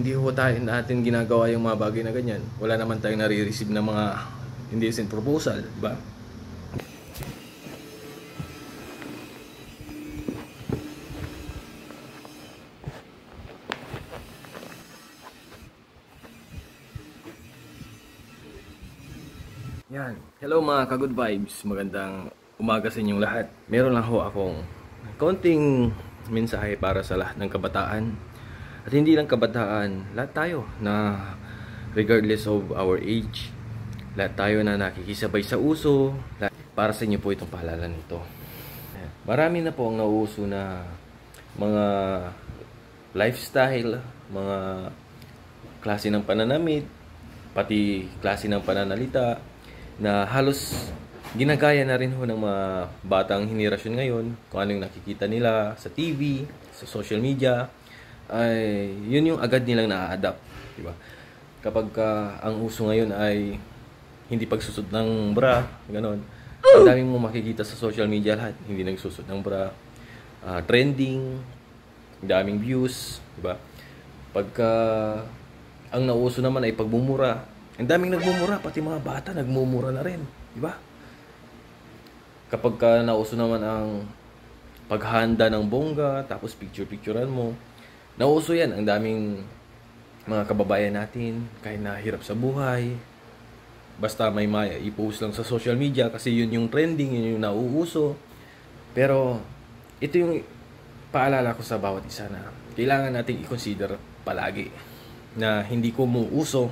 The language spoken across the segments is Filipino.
hindi ho natin ginagawa yung mga bagay na ganyan, wala naman tayong nare-receive ng mga indecent proposal, di ba? Yan. Hello mga ka-good vibes. Magandang umaga sa inyong lahat. Meron lang ho akong konting mensahe para sa lahat ng kabataan. At hindi lang kabataan, lahat tayo na regardless of our age, lahat tayo na nakikisabay sa uso. Para sa inyo po itong paalala nito. Marami na po ang nauuso na mga lifestyle, mga klase ng pananamit, pati klase ng pananalita, na halos ginagaya na rin ho ng mga batang henerasyon ngayon. Kung ano yung nakikita nila sa TV, sa social media, ay yun yung agad nilang na-adapt, di ba? Kapag ang uso ngayon ay hindi pagsusot ng bra, ganon, ang daming mo makikita sa social media lahat, hindi nagsusot ng bra, trending, daming views, di ba? Pagka ang nauso naman ay pagmumura, ang daming nagmumura, pati mga bata nagmumura na rin, di ba? Kapag nauso naman ang paghanda ng bongga, tapos picture-picturean mo, nauso yan. Ang daming mga kababayan natin, kahit nahirap sa buhay, basta may maya, i-post lang sa social media kasi yun yung trending, yun yung nauuso. Pero ito yung paalala ko sa bawat isa na kailangan nating i-consider palagi na hindi ko muuso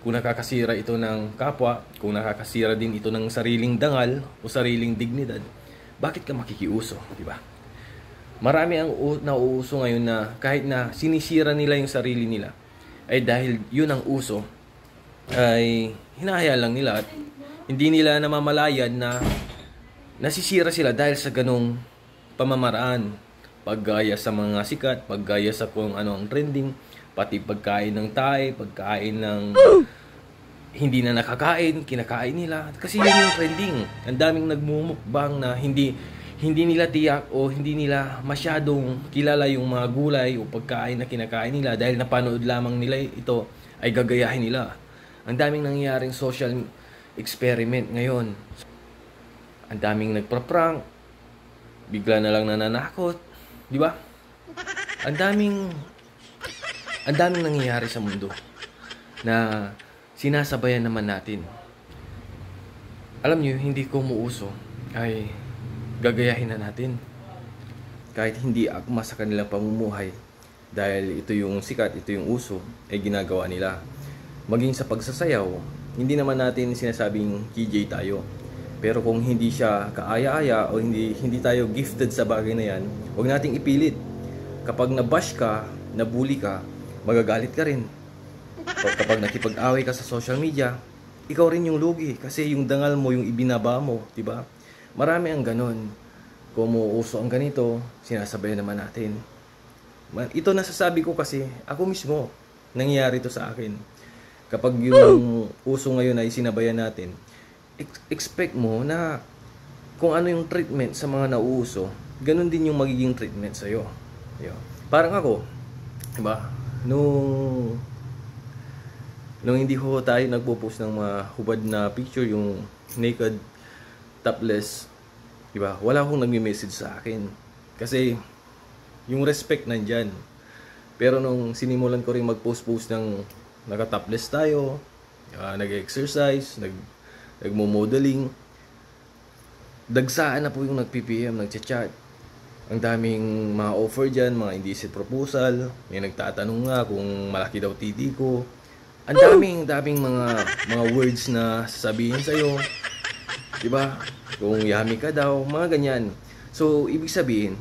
kung nakakasira ito ng kapwa, kung nakakasira din ito ng sariling dangal o sariling dignidad, bakit ka makikiuso, di ba? Marami ang nauuso ngayon na kahit na sinisira nila yung sarili nila, ay dahil yun ang uso, ay hinahayaan lang nila at hindi nila namamalayan na nasisira sila dahil sa ganong pamamaraan. Paggaya sa mga sikat, paggaya sa kung ano ang trending, pati pagkain ng Thai, pagkain ng hindi na nakakain, kinakain nila. Kasi yun yung trending. Ang daming nagmumukbang na hindi nila tiyak o hindi nila masyadong kilala yung mga gulay o pagkain na kinakain nila dahil napanood lamang nila ito ay gagayahin nila. Ang daming nangyayaring social experiment ngayon. Ang daming nagpa-prank, bigla na lang nananakot, di ba? Ang daming nangyayari sa mundo na sinasabayan naman natin. Alam niyo, hindi ko muuso ay gagayahin na natin. Kahit hindi akma sa kanilang pamumuhay dahil ito yung sikat, ito yung uso, ay ginagawa nila. Maging sa pagsasayaw, hindi naman natin sinasabing KJ tayo. Pero kung hindi siya kaaya-aya o hindi tayo gifted sa bagay na yan, huwag nating ipilit. Kapag nabash ka, nabully ka, magagalit ka rin. Kapag nakipag-away ka sa social media, ikaw rin yung lugi kasi yung dangal mo, yung ibinaba mo, di ba? Marami ang ganon. Kung muuso ang ganito, sinasabay naman natin. Ito nasasabi ko kasi ako mismo, nangyayari to sa akin. Kapag yung uso ngayon ay sinabayan natin, expect mo na kung ano yung treatment sa mga nauuso, ganon din yung magiging treatment sa'yo. Parang ako, diba? Nung hindi ho tayo nagpo-post ng mga hubad na picture, yung naked, topless, diba? Wala akong nagme-message sa akin. Kasi yung respect nandyan. Pero nung sinimulan ko rin mag-post-post ng naka-topless tayo, nag-exercise, nagmo-modeling, dagsaan na po yung nag-PPM, nag-chat. Ang daming mga offer dyan, mga indecent proposal. May nagtatanong nga kung malaki daw titi ko. Ang daming mga words na sasabihin sa'yo. Diba? Kung yummy ka daw, mga ganyan. So, ibig sabihin,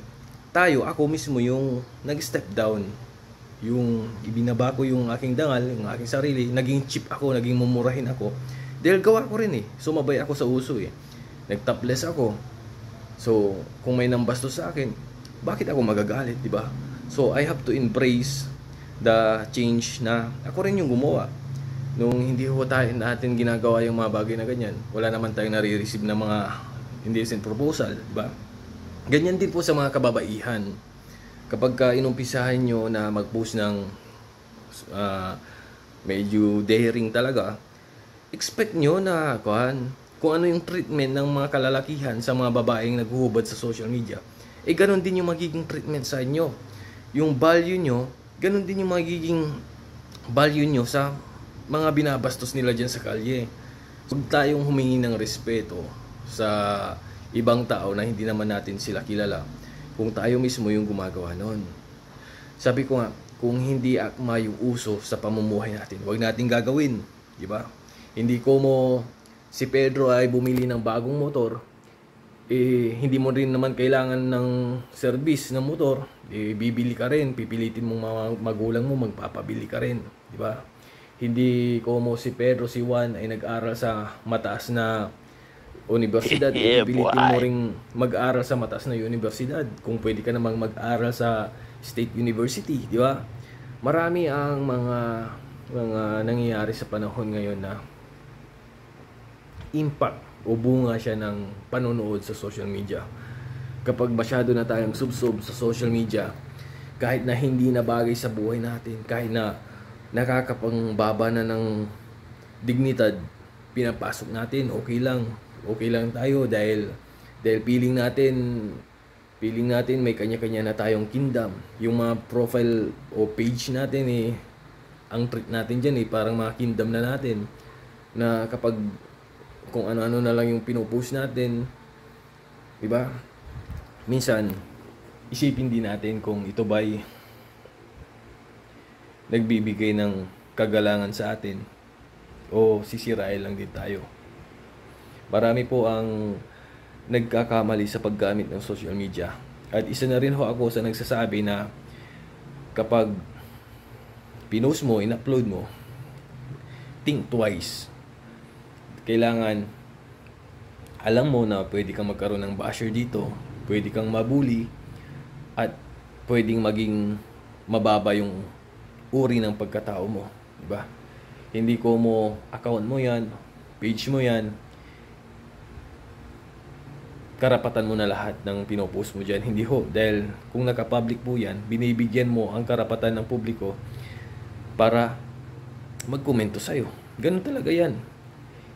ako mismo yung nag-step down. Yung ibinaba ko yung aking dangal, yung aking sarili. Naging cheap ako, naging mumurahin ako. Dahil gawa ko rin sumabay ako sa uso Nag-topless ako. So, kung may nambastos sa akin, bakit ako magagalit, di ba? So, I have to embrace the change na ako rin yung gumawa. Nung hindi ho natin ginagawa yung mga bagay na ganyan, wala naman tayong nare-receive na mga indecent proposal, di ba? Ganyan din po sa mga kababaihan. Kapag inumpisahan nyo na mag-post ng ah, medyo daring talaga, expect nyo na kung ano yung treatment ng mga kalalakihan sa mga babaeng naghuhubad sa social media, ganun din yung magiging treatment sa inyo. Yung value nyo, ganun din yung magiging value nyo sa mga binabastos nila dyan sa kalye. Huwag tayong humingi ng respeto sa ibang tao na hindi naman natin sila kilala kung tayo mismo yung gumagawa nun. Sabi ko nga, kung hindi akma yung uso sa pamumuhay natin, huwag natin gagawin, di ba? Hindi ko mo si Pedro ay bumili ng bagong motor, hindi mo rin naman kailangan ng service ng motor, bibili ka rin, pipilitin mong mga magulang mo, magpapabili ka rin, di ba? Hindi ko mo si Pedro, si Juan ay nag-aral sa mataas na universidad, pipilitin mo ring mag-aral sa mataas na universidad kung pwede ka namang mag-aral sa State University, di ba? Marami ang mga nangyayari sa panahon ngayon na impact o bunga siya ng panonood sa social media. Kapag masyado na tayong subsob sa social media, kahit na hindi na bagay sa buhay natin, kahit na nakakapangbaba na ng dignidad, pinapasok natin, okay lang tayo dahil feeling natin may kanya-kanya na tayong kingdom. Yung mga profile o page natin ang treat natin dyan parang mga kingdom na natin, na kapag kung ano-ano na lang yung pinupost natin, di ba? Minsan isipin din natin kung ito ba'y nagbibigay ng kagalangan sa atin o sisirain lang din tayo. Marami po ang nagkakamali sa paggamit ng social media. At isa na rin ako sa nagsasabi na kapag pinost mo, in-upload mo, think twice. Kailangan alam mo na pwede kang magkaroon ng basher dito, pwede kang mabuli, at pwedeng maging mababa yung uri ng pagkatao mo, di ba? Hindi ko mo account mo yan, page mo yan, karapatan mo na lahat ng pinopost mo dyan. Hindi ho, dahil kung naka-public po yan, binibigyan mo ang karapatan ng publiko para magkomento sa'yo. Ganun talaga yan.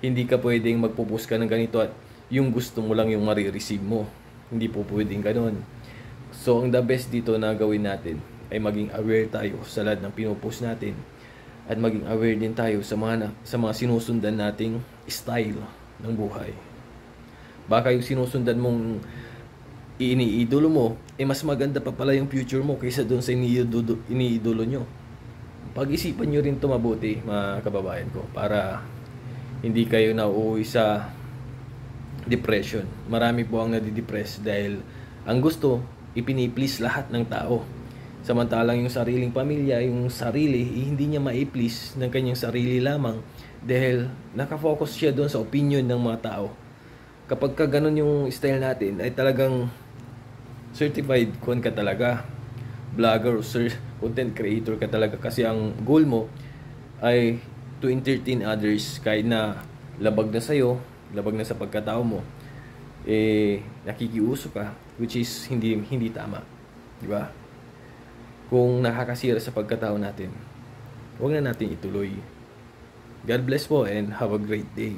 Hindi ka pwedeng magpo-post ka ng ganito at yung gusto mo lang yung marireceive mo. Hindi po pwedeng ganun. So, ang the best dito na gawin natin ay maging aware tayo sa lahat ng pinopost natin at maging aware din tayo sa mga sinusundan nating style ng buhay. Baka yung sinusundan mong iniidolo mo, mas maganda pa pala yung future mo kaysa doon sa iniidolo nyo. Pag-isipan nyo rin ito mabuti, mga kababayan ko, para hindi kayo nauuwi sa depression. Marami po ang nadidepress dahil ang gusto, ipini-please lahat ng tao. Samantalang yung sariling pamilya, yung sarili, hindi niya ma-please ng kanyang sarili lamang dahil nakafocus siya doon sa opinion ng mga tao. Kapag ka ganun yung style natin, ay talagang certified ka talaga. Vlogger o content creator ka talaga kasi ang goal mo ay to entertain others kahit na labag na sa'yo, labag na sa pagkatao mo, nakikiuso ka, which is hindi tama. Diba? Kung nakakasira sa pagkatao natin, huwag na natin ituloy. God bless po and have a great day.